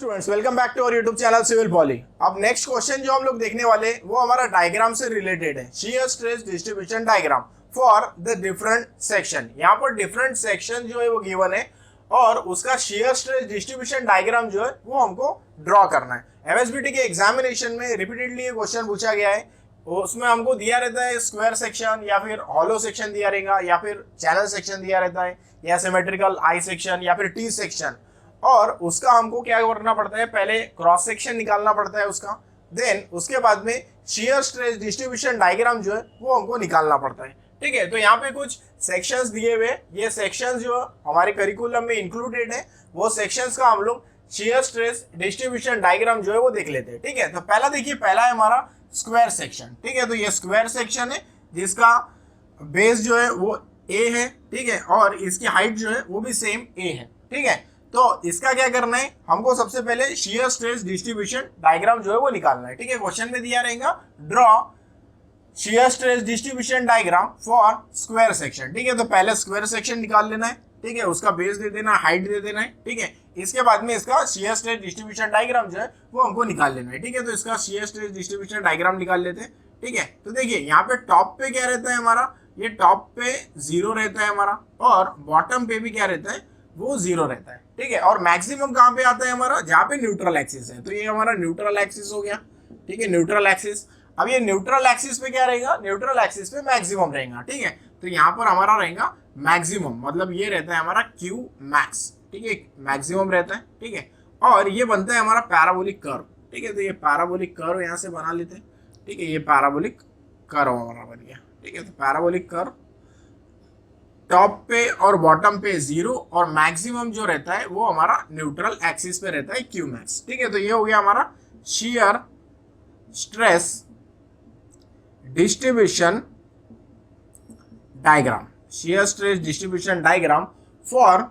Students, welcome back to our YouTube channel civil poly. अब next question जो हम लोग देखने वाले वो हमारा डायग्राम से रिलेटेड है, shear stress distribution diagram for the different section. यहाँ पर डिफरेंट सेक्शन जो है वो गिवन है और उसका शियर स्ट्रेस डिस्ट्रीब्यूशन डायग्राम जो है वो हमको ड्रॉ करना है। एमएसबीटी के एग्जामिनेशन में रिपीटेडली ये क्वेश्चन पूछा गया है, उसमें हमको दिया रहता है स्क्वायर सेक्शन या फिर हॉलो सेक्शन दिया रहेगा या फिर चैनल सेक्शन दिया रहता है या सिमेट्रिकल आई सेक्शन या फिर टी सेक्शन, और उसका हमको क्या करना पड़ता है, पहले क्रॉस सेक्शन निकालना पड़ता है उसका, देन उसके बाद में शियर स्ट्रेस डिस्ट्रीब्यूशन डायग्राम जो है वो हमको निकालना पड़ता है। ठीक है, तो यहाँ पे कुछ सेक्शंस दिए हुए, ये सेक्शंस जो हमारे करिकुलम में इंक्लूडेड है वो सेक्शंस का हम लोग शियर स्ट्रेस डिस्ट्रीब्यूशन डायग्राम जो है वो देख लेते हैं। ठीक है, तो पहला देखिए, पहला है हमारा स्क्वायर सेक्शन। ठीक है, तो ये स्क्वायर सेक्शन है जिसका बेस जो है वो ए है। ठीक है, और इसकी हाइट जो है वो भी सेम ए है। ठीक है, तो इसका क्या करना है, हमको सबसे पहले शियर स्ट्रेस डिस्ट्रीब्यूशन डायग्राम जो है वो निकालना है। ठीक है, क्वेश्चन में दिया रहेगा draw shear stress distribution diagram for square section. ठीक है, तो पहले स्क्वायर सेक्शन निकाल लेना है। ठीक है, उसका बेस दे देना है, हाइट दे देना है। ठीक है, इसके बाद में इसका शियर स्ट्रेस डिस्ट्रीब्यूशन डायग्राम जो है वो हमको निकाल लेना है। ठीक है, तो इसका शियर स्ट्रेस डिस्ट्रीब्यूशन डायग्राम निकाल लेते हैं। ठीक है, तो देखिए यहाँ पे टॉप पे क्या रहता है हमारा, ये टॉप पे 0 रहता है हमारा, और बॉटम पे भी क्या रहता है, वो 0 रहता है। ठीक है, और मैक्सिमम कहाँ पे आता है हमारा, जहाँ पे न्यूट्रल एक्सिस है। तो ये हमारा न्यूट्रल एक्सिस हो गया। ठीक है, न्यूट्रल एक्सिस। अब ये न्यूट्रल एक्सिस पे क्या रहेगा, न्यूट्रल एक्सिस पे मैक्सिमम रहेगा। ठीक है, तो यहाँ पर हमारा रहेगा मैक्सिमम, मतलब ये रहता है हमारा क्यू मैक्स। ठीक है, मैक्सिमम रहता है। ठीक है, और ये बनता है हमारा पैराबोलिक कर्व। ठीक है, तो ये पैराबोलिक कर्व यहाँ से बना लेते हैं। ठीक है, ये पैराबोलिक कर्व हमारा बन गया। ठीक है, तो पैराबोलिक कर्व टॉप पे और बॉटम पे 0 और मैक्सिमम जो रहता है वो हमारा न्यूट्रल एक्सिस पे रहता है क्यू मैक्स। ठीक है, तो ये हो गया हमारा shear stress distribution diagram, shear stress distribution diagram for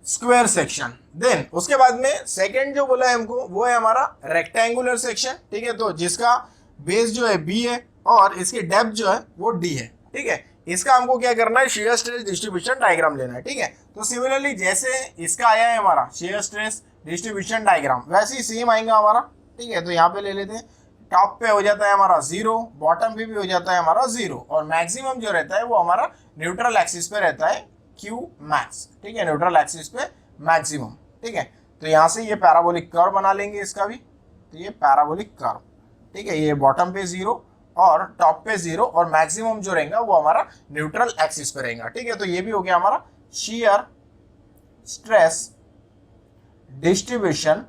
square section. Then उसके बाद में सेकंड जो बोला है हमको वो है हमारा रेक्टेंगुलर सेक्शन। ठीक है, तो जिसका बेस जो है बी है और इसकी डेप्थ जो है वो डी है। ठीक है, इसका हमको क्या करना है, शियर स्ट्रेस डिस्ट्रीब्यूशन डायग्राम लेना है। ठीक है, तो सिमिलरली जैसे इसका आया है हमारा शियर स्ट्रेस डिस्ट्रीब्यूशन डायग्राम, वैसे ही सेम आएगा हमारा। ठीक है, तो यहाँ पे ले लेते हैं, टॉप पे हो जाता है हमारा 0, बॉटम पे भी हो जाता है हमारा 0, और मैक्सिमम जो रहता है वो हमारा न्यूट्रल एक्सिस पे रहता है क्यू मैक्स। ठीक है, न्यूट्रल एक्सिस पे मैक्सिमम। ठीक है, तो यहाँ से ये पैराबोलिक कर्व बना लेंगे इसका भी। तो ये पैराबोलिक कर्व। ठीक है, ये बॉटम पे 0 और टॉप पे 0 और मैक्सिमम जो रहेगा वो हमारा न्यूट्रल एक्सिस पे रहेगा। ठीक है, तो ये भी हो गया हमारा shear stress distribution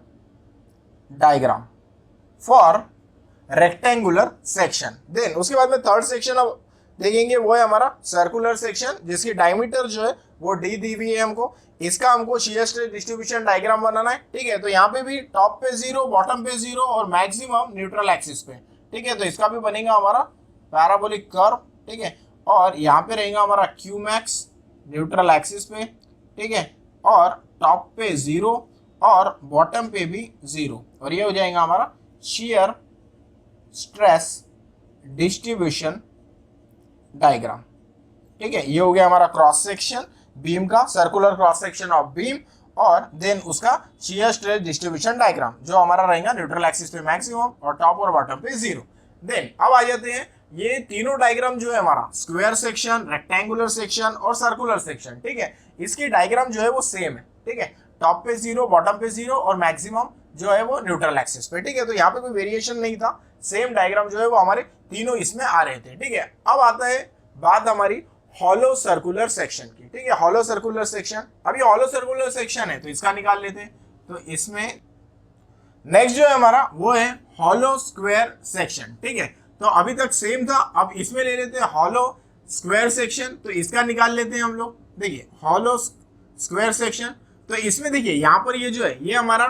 diagram for rectangular section. Then उसके बाद में थर्ड सेक्शन अब देखेंगे, वो है हमारा सर्कुलर सेक्शन, जिसकी डायमीटर जो है वो डी दी हुई है हमको। इसका हमको शियर स्ट्रेस डिस्ट्रीब्यूशन डायग्राम बनाना है। ठीक है, तो यहाँ पे भी टॉप पे 0, बॉटम पे 0 और मैक्सिमम न्यूट्रल एक्सिस पे। ठीक है, तो इसका भी बनेगा हमारा पैराबोलिक कर्व। ठीक है, और यहाँ पे रहेगा हमारा क्यू मैक्स न्यूट्रल एक्सिस पे। ठीक है, और टॉप पे 0 और बॉटम पे भी 0, और ये हो जाएगा हमारा शियर स्ट्रेस डिस्ट्रीब्यूशन डायग्राम। ठीक है, ये हो गया हमारा क्रॉस सेक्शन बीम का, circular cross section of beam, और देन उसका शियर स्ट्रेस डिस्ट्रीब्यूशन डायग्राम जो हमारा रहेगा न्यूट्रल एक्सिस पे मैक्सिमम और टॉप और बॉटम पे 0। देन अब आ जाते हैं ये तीनों डायग्राम जो है हमारा स्क्वायर सेक्शन, रेक्टेंगुलर सेक्शन और सर्कुलर सेक्शन। ठीक है, इसकी डायग्राम जो है वो सेम है। ठीक है, टॉप पे 0, बॉटम पे 0 और मैक्सिमम जो है वो न्यूट्रल एक्सिस पे। ठीक है, तो यहाँ पे कोई वेरिएशन नहीं था, सेम डायग्राम जो है वो हमारे तीनों इसमें आ रहे थे। ठीक है, अब आता है बात हमारी हॉलो सर्कुलर सेक्शन की। ठीक है, हॉलो सर्कुलर सेक्शन, अभी हॉलो सर्कुलर सेक्शन है तो इसका निकाल लेते हैं। तो इसमें नेक्स्ट जो है हमारा वो है हॉलो स्क्वायर सेक्शन। ठीक है, तो अभी तक सेम था, अब इसमें ले लेते हैं हॉलो स्क्वायर सेक्शन, तो इसका निकाल लेते हैं हम लोग। देखिए हॉलो स्क्वायर सेक्शन, तो इसमें देखिए यहाँ पर ये जो है ये हमारा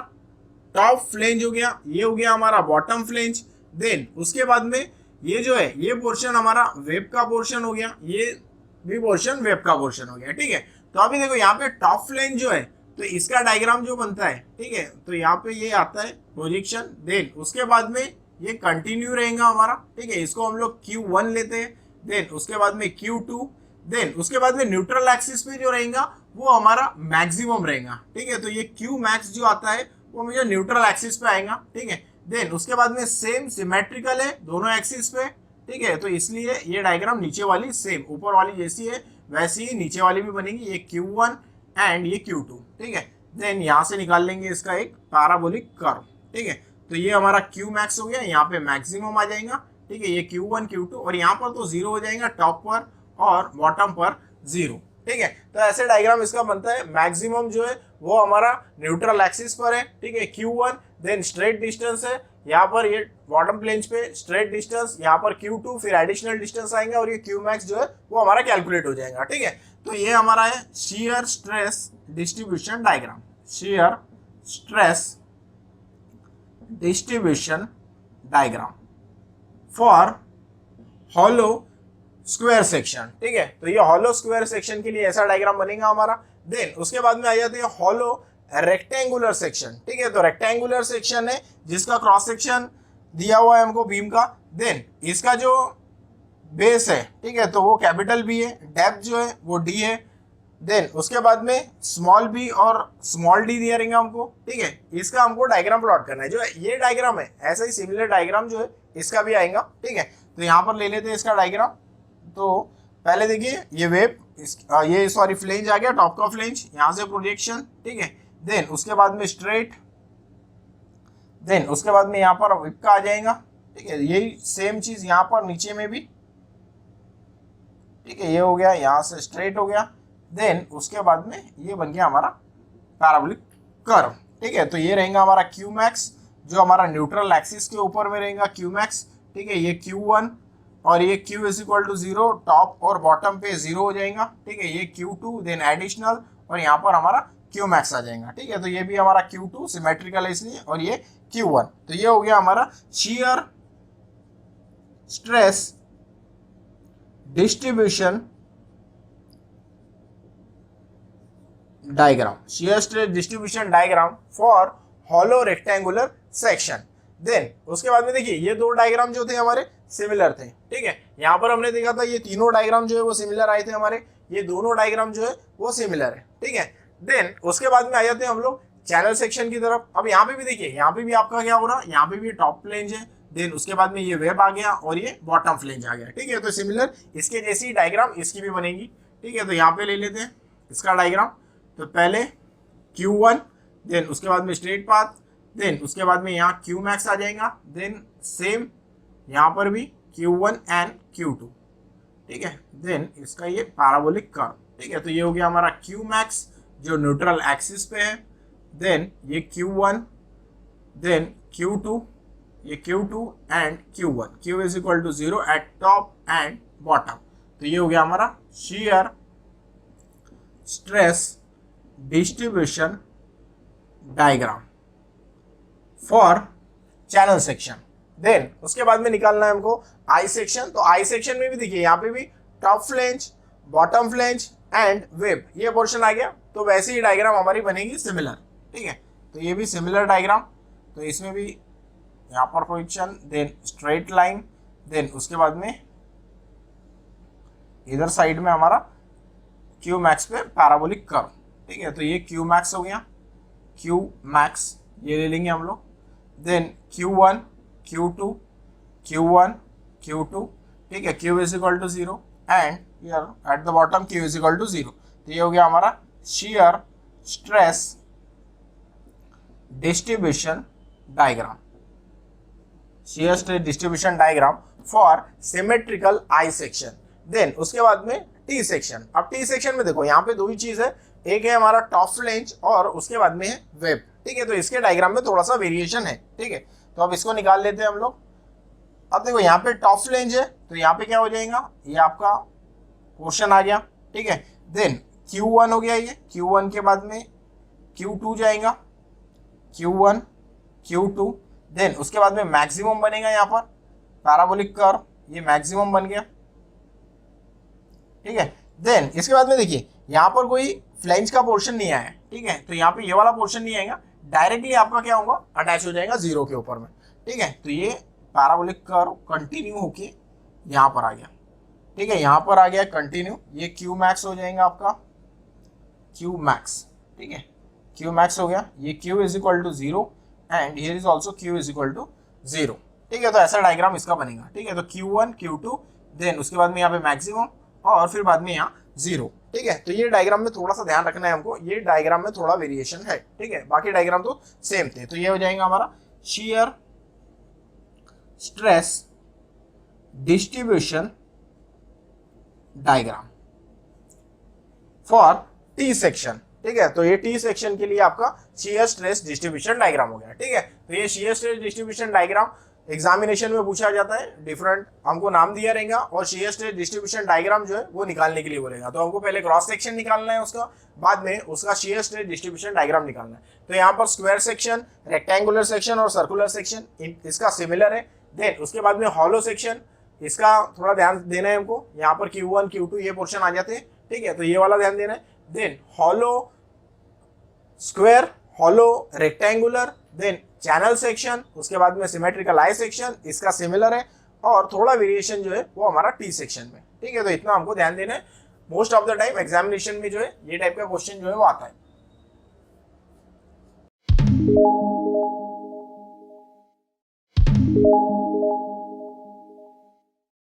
टॉप फ्लेंज हो गया, ये हो गया हमारा बॉटम फ्लेंज। देन उसके बाद में ये जो है ये पोर्शन हमारा वेब का पोर्शन हो गया, ये भी पोर्शन वेब का पोर्शन हो गया। ठीक है, तो अभी देखो यहाँ पे टॉप फ्लेंज जो है तो इसका डायग्राम जो बनता है। ठीक है, तो यहाँ पे ये आता है प्रोजेक्शन, देन उसके बाद में ये कंटिन्यू रहेगा हमारा। ठीक है, इसको हम लोग Q1 लेते हैं, देन उसके बाद में Q2, देन उसके बाद में न्यूट्रल एक्सिस पे जो रहेगा वो हमारा मैक्सिमम रहेगा। ठीक है, तो ये Q मैक्स जो आता है वो मुझे न्यूट्रल एक्सिस पे आएगा, ठीक है। देन उसके बाद में सेम सिमेट्रिकल है दोनों एक्सिस पे, ठीक है, तो इसलिए ये डायग्राम नीचे वाली सेम ऊपर वाली जैसी है वैसी ही नीचे वाली भी बनेगी, ये Q1 एंड ये Q2, ठीक है। देन यहाँ से निकाल लेंगे इसका एक पैराबोलिक कर्व, ठीक है। तो ये हमारा Q मैक्स हो गया, यहाँ पे मैक्सिमम आ जाएगा, ठीक है, ये Q1 Q2 और यहाँ पर तो 0 हो जाएगा टॉप पर और बॉटम पर 0, ठीक है। तो ऐसे डायग्राम इसका बनता है। मैक्सिमम जो है वो हमारा न्यूट्रल एक्सिस पर है, ठीक है, Q1, देन स्ट्रेट डिस्टेंस है यहाँ पर, ये बॉटम प्लेन्स पे स्ट्रेट डिस्टेंस, यहाँ पर Q2, फिर एडिशनल डिस्टेंस आएंगे और ये Q मैक्स जो है वो हमारा कैलकुलेट हो जाएगा, ठीक है। तो ये हमारा है shear stress distribution diagram, shear stress distribution diagram for hollow square section, ठीक है। तो ये हॉलो स्क्वायर सेक्शन के लिए ऐसा डायग्राम बनेगा हमारा। देन उसके बाद में आ जाते हैं हॉलो रेक्टेंगुलर सेक्शन, ठीक है। तो रेक्टेंगुलर सेक्शन है जिसका क्रॉस सेक्शन दिया हुआ है हमको बीम का। देन इसका जो बेस है, ठीक है, तो वो कैपिटल बी है, डेप्थ जो है वो डी है। देन उसके बाद में स्मॉल बी और स्मॉल डी दिया रहेंगे हमको, ठीक है। इसका हमको डायग्राम प्लॉट करना है। जो ये डायग्राम है ऐसा ही सिमिलर डायग्राम जो है इसका भी आएगा, ठीक है। तो यहाँ पर ले लेते हैं इसका डायग्राम। तो पहले देखिए ये वेब, ये सॉरी फ्लेंज आ गया, टॉप का फ्लेंज, यहाँ से प्रोजेक्शन, ठीक है। देन उसके बाद में स्ट्रेट, देन उसके बाद में यहाँ पर विप का आ जाएगा, ठीक है। यही सेम चीज यहाँ पर नीचे में भी, ठीक है, ये हो गया, यहाँ से स्ट्रेट हो गया। देन उसके बाद में ये बन गया हमारा पैराबोलिक कर्व, ठीक है। तो ये रहेगा हमारा Q मैक्स जो हमारा न्यूट्रल एक्सिस के ऊपर में रहेगा Q मैक्स, ठीक है। ये Q1 और ये Q is equal to 0, top और बॉटम पे 0 हो जाएगा, ठीक है। ये Q2, देन एडिशनल और यहाँ पर हमारा Q मैक्स आ जाएगा, ठीक है। तो ये भी हमारा Q2 सिमेट्रिकल है इसलिए, और ये Q1। तो ये हो गया हमारा shear stress distribution diagram, shear stress distribution diagram for hollow rectangular section. Then उसके बाद में देखिए ये दो डायग्राम जो थे हमारे सिमिलर थे, ठीक है। यहाँ पर हमने देखा था ये तीनों डायग्राम जो है वो सिमिलर आए थे हमारे, ये दोनों डायग्राम जो है वो सिमिलर है, ठीक है। देन उसके बाद में आ जाते हैं हम लोग चैनल सेक्शन की तरफ। अब यहाँ पे भी देखिए, यहाँ पे भी आपका क्या हो रहा है, यहाँ पे भी टॉप फ्लेंज है, देन उसके बाद में ये वेब आ गया और ये बॉटम फ्लेंज आ गया, ठीक है। तो सिमिलर इसके जैसी डायग्राम इसकी भी बनेगी, ठीक है। तो यहाँ पे ले लेते हैं इसका डायग्राम। तो पहले Q1, देन उसके बाद में स्ट्रेट पाथ, देन उसके बाद में यहाँ Q मैक्स आ जाएगा, देन सेम यहाँ पर भी Q1 एंड Q2, ठीक है। देन इसका ये पैराबोलिक कर्व, ठीक है। तो ये हो गया हमारा Q मैक्स जो न्यूट्रल एक्सिस पे है, देन ये Q1, देन Q2, ये Q2 and Q1, Q is equal to 0 at top and bottom. तो ये हो गया हमारा shear stress distribution diagram for channel section. Then उसके बाद में निकालना है हमको आई सेक्शन। तो आई सेक्शन में भी देखिए यहाँ पे भी top flange, bottom flange and web, ये पोर्शन आ गया। तो वैसे ही डायग्राम हमारी बनेगी सिमिलर, ठीक है। तो ये भी सिमिलर डायग्राम, तो इसमें भी यहाँ पर position, then straight line, then उसके बाद में इधर साइड में हमारा Q मैक्स पे पैराबोलिक कर्व, ठीक है। तो ये Q मैक्स हो गया, Q मैक्स ये ले लेंगे हम लोग। Then Q1, Q2, Q1, Q2, ठीक है। Q is equal to 0 and here at the bottom Q is equal to 0। तो ये हो गया हमारा shear stress distribution diagram, shear stress distribution diagram for symmetrical I section. Then उसके बाद में टी सेक्शन। अब टी सेक्शन में देखो यहाँ पे दो ही चीज है, एक है हमारा टॉप फ्लेंज और उसके बाद में है वेब, ठीक है। तो इसके डायग्राम में थोड़ा सा वेरिएशन है, ठीक है। तो अब इसको निकाल लेते हैं हम लोग। अब देखो यहाँ पे टॉप फ्लेंज है, तो यहाँ पे क्या हो जाएगा, ये आपका पोर्शन आ गया, ठीक है। देन Q1 हो गया, ये Q1 के बाद में Q2 जाएगा, Q1, Q2, देन उसके बाद में मैक्सिमम बनेगा यहाँ पर पैराबोलिक कर्व, ये मैक्सिमम बन गया, ठीक है। देन इसके बाद में देखिए यहाँ पर कोई फ्लेंज का पोर्शन नहीं आया, ठीक है। तो यहाँ पे ये वाला पोर्शन नहीं आएगा, डायरेक्टली आपका क्या होगा, अटैच हो जाएगा 0 के ऊपर में, ठीक है। तो ये पैराबोलिक कर्व कंटिन्यू होके यहाँ पर आ गया, ठीक है। यहाँ पर आ गया कंटिन्यू, ये Q मैक्स हो जाएगा आपका, Q मैक्स, ठीक है। क्यू मैक्स हो गया, ये Q is equal to 0 and here is also Q is equal to 0। ठीक है, तो ऐसा डायग्राम इसका बनेगा। ठीक है, तो Q1 Q2 देन उसके बाद में यहाँ पे मैक्सिमम और फिर बाद में यहाँ 0। ठीक है, तो ये डायग्राम में थोड़ा सा ध्यान रखना है हमको, ये डायग्राम में थोड़ा वेरिएशन है। ठीक है, बाकी डायग्राम तो सेम थे। तो ये हो जाएगा हमारा shear stress distribution diagram for T section. ठीक है, तो ये टी सेक्शन के लिए आपका shear स्ट्रेस डिस्ट्रीब्यूशन डायग्राम हो गया। ठीक है, तो ये shear stress distribution diagram examination में पूछा जाता है, डिफरेंट हमको नाम दिया रहेगा और shear स्ट्रेस डिस्ट्रीब्यूशन डायग्राम जो है वो निकालने के लिए बोलेगा। तो हमको पहले क्रॉस सेक्शन निकालना है उसका, बाद में उसका shear स्ट्रेस डिस्ट्रीब्यूशन डायग्राम निकालना है। तो यहाँ पर स्क्वायर सेक्शन, रेक्टेंगुलर सेक्शन और सर्कुलर सेक्शन इसका सिमिलर है। देन उसके बाद में हॉलो सेक्शन, इसका थोड़ा ध्यान देना है हमको, यहाँ पर Q1 Q2 ये पोर्शन आ जाते हैं। ठीक है, तो ये वाला ध्यान देना है। Then hollow square, hollow rectangular, then channel section, उसके बाद में सिमेट्रिकल आई सेक्शन, इसका सिमिलर है और थोड़ा वेरिएशन जो है वो हमारा टी सेक्शन में। ठीक है, तो इतना हमको ध्यान देना है। Most of the time examination में जो है ये टाइप का क्वेश्चन जो है वो आता है।